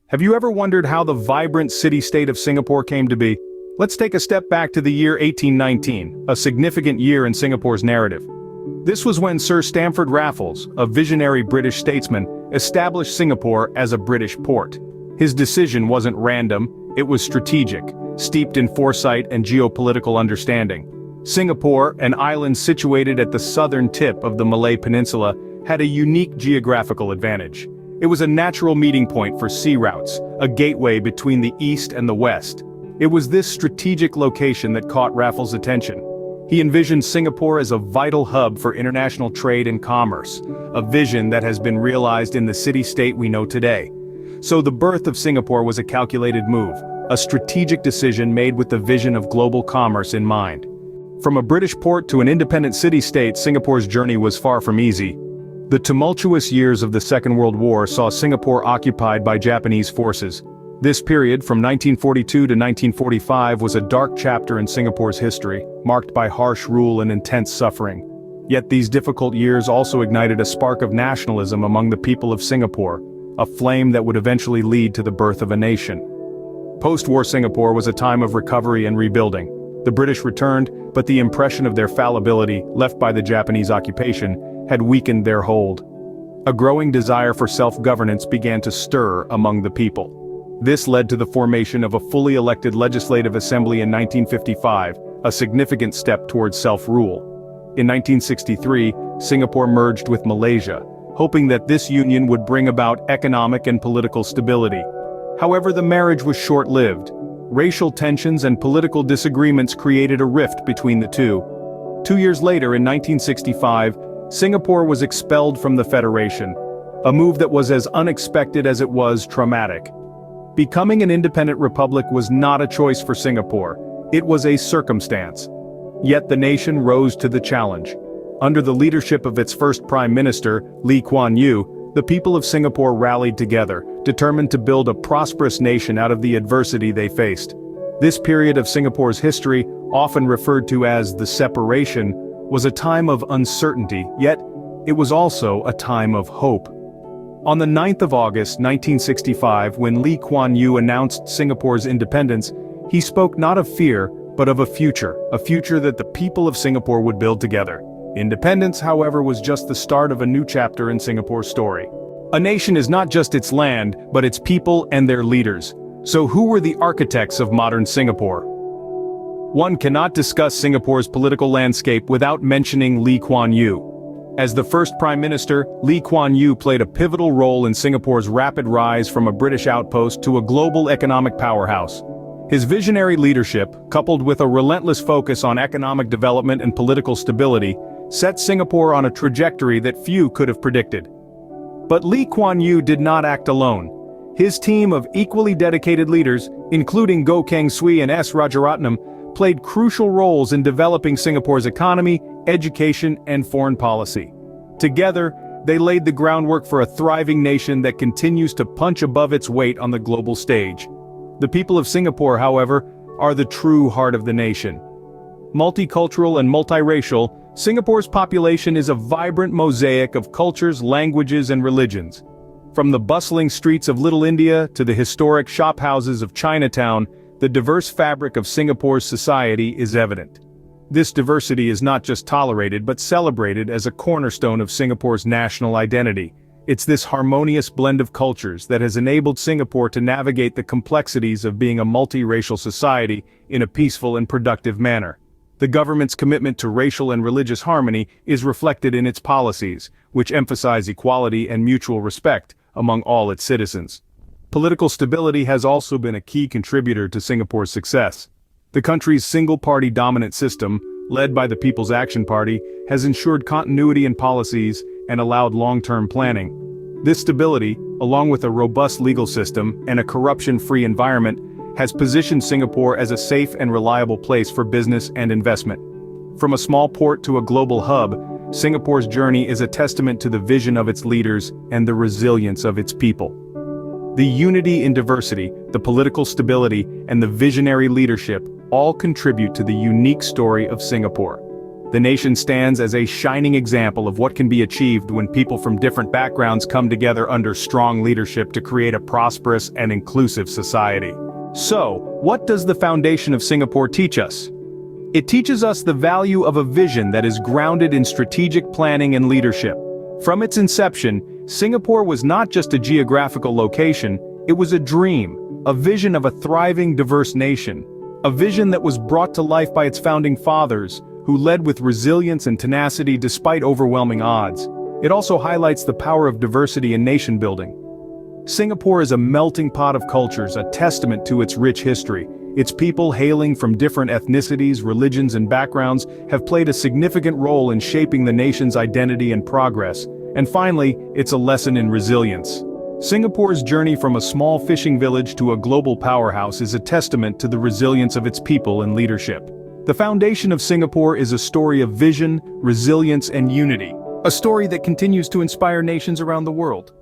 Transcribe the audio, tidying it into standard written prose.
Have you ever wondered how the vibrant city-state of Singapore came to be? Let's take a step back to the year 1819, a significant year in Singapore's narrative. This was when Sir Stamford Raffles, a visionary British statesman, established Singapore as a British port. His decision wasn't random, it was strategic, steeped in foresight and geopolitical understanding. Singapore, an island situated at the southern tip of the Malay Peninsula, had a unique geographical advantage. It was a natural meeting point for sea routes, a gateway between the east and the west. It was this strategic location that caught Raffles' attention. He envisioned Singapore as a vital hub for international trade and commerce, a vision that has been realized in the city-state we know today. So the birth of Singapore was a calculated move, a strategic decision made with the vision of global commerce in mind. From a British port to an independent city-state, Singapore's journey was far from easy. The tumultuous years of the Second World War saw Singapore occupied by Japanese forces. This period, from 1942 to 1945, was a dark chapter in Singapore's history, marked by harsh rule and intense suffering. Yet these difficult years also ignited a spark of nationalism among the people of Singapore, a flame that would eventually lead to the birth of a nation. Post-war Singapore was a time of recovery and rebuilding. The British returned, but the impression of their fallibility, left by the Japanese occupation, had weakened their hold. A growing desire for self-governance began to stir among the people. This led to the formation of a fully elected legislative assembly in 1955, a significant step towards self-rule. In 1963, Singapore merged with Malaysia, hoping that this union would bring about economic and political stability. However, the marriage was short-lived. Racial tensions and political disagreements created a rift between the two. 2 years later, in 1965, Singapore was expelled from the Federation, a move that was as unexpected as it was traumatic. Becoming an independent republic was not a choice for Singapore, it was a circumstance. Yet the nation rose to the challenge. Under the leadership of its first Prime Minister, Lee Kuan Yew, the people of Singapore rallied together, determined to build a prosperous nation out of the adversity they faced. This period of Singapore's history, often referred to as the separation, was a time of uncertainty, yet it was also a time of hope. On the 9th of August 1965, when Lee Kuan Yew announced Singapore's independence, he spoke not of fear, but of a future that the people of Singapore would build together. Independence, however, was just the start of a new chapter in Singapore's story. A nation is not just its land, but its people and their leaders. So who were the architects of modern Singapore? One cannot discuss Singapore's political landscape without mentioning Lee Kuan Yew. As the first Prime Minister, Lee Kuan Yew played a pivotal role in Singapore's rapid rise from a British outpost to a global economic powerhouse. His visionary leadership, coupled with a relentless focus on economic development and political stability, set Singapore on a trajectory that few could have predicted. But Lee Kuan Yew did not act alone. His team of equally dedicated leaders, including Goh Keng Swee and S. Rajaratnam, played crucial roles in developing Singapore's economy, education, and foreign policy. Together, they laid the groundwork for a thriving nation that continues to punch above its weight on the global stage. The people of Singapore, however, are the true heart of the nation. Multicultural and multiracial, Singapore's population is a vibrant mosaic of cultures, languages, and religions. From the bustling streets of Little India to the historic shophouses of Chinatown, the diverse fabric of Singapore's society is evident. This diversity is not just tolerated but celebrated as a cornerstone of Singapore's national identity. It's this harmonious blend of cultures that has enabled Singapore to navigate the complexities of being a multiracial society in a peaceful and productive manner. The government's commitment to racial and religious harmony is reflected in its policies, which emphasize equality and mutual respect among all its citizens. Political stability has also been a key contributor to Singapore's success. The country's single-party dominant system, led by the People's Action Party, has ensured continuity in policies and allowed long-term planning. This stability, along with a robust legal system and a corruption-free environment, has positioned Singapore as a safe and reliable place for business and investment. From a small port to a global hub, Singapore's journey is a testament to the vision of its leaders and the resilience of its people. The unity in diversity, the political stability, and the visionary leadership all contribute to the unique story of Singapore. The nation stands as a shining example of what can be achieved when people from different backgrounds come together under strong leadership to create a prosperous and inclusive society. So, what does the foundation of Singapore teach us? It teaches us the value of a vision that is grounded in strategic planning and leadership. From its inception, Singapore was not just a geographical location, it was a dream, a vision of a thriving, diverse nation. A vision that was brought to life by its founding fathers, who led with resilience and tenacity despite overwhelming odds. It also highlights the power of diversity in nation building. Singapore is a melting pot of cultures, a testament to its rich history. Its people, hailing from different ethnicities, religions, and backgrounds, have played a significant role in shaping the nation's identity and progress. And finally, it's a lesson in resilience. Singapore's journey from a small fishing village to a global powerhouse is a testament to the resilience of its people and leadership. The foundation of Singapore is a story of vision, resilience, and unity. A story that continues to inspire nations around the world.